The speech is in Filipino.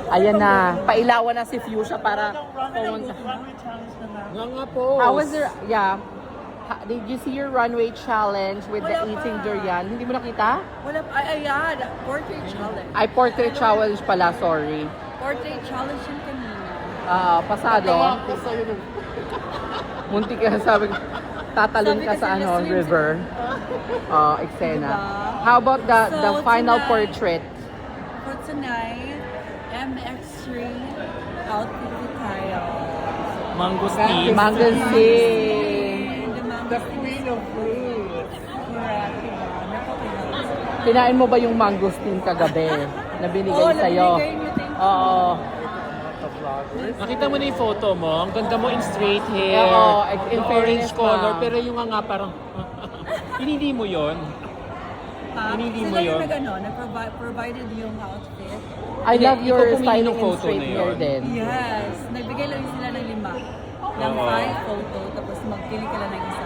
Ayan na, pailawan na si Fuchsia para pumunta. Nga nga po. How was your, yeah. Did you see your runway challenge with the Wala eating pa. durian? Hindi mo nakita? Wala, ayan, portrait challenge. Ay, portrait challenge pala, sorry. Portrait challenge yung kanina. Pasado. Tawa ko sa'yo nung... Muntik ka sabi, tatalon Sabi ka kasi sa niya, swimsuit. river. Eksena. Diba? How about the So, final tonight- portrait? For tonight, MX3 outfit ko tayo. Mangosteen. Mangosteen. The queen of fruits. Correct, diba? Napakaganda. Kinain mo ba yung mangosteen kagabi na binigay sa'yo? nabinigay niyo, thank you. Oo. Nakita mo na yung photo mo, ang ganda mo in straight hair. Oo, in orange fairness, color, ma'am. pero yung nga parang, hindi mo yon. Hinili mo Sila yun? yung provided yung outfit. I love Ikaw your pumili styling ng and photo straight na hair yun. din. Yes. Nagbigay lang sila ng 5. Ng Oo. 5 photo, tapos magpili ka lang ng isa.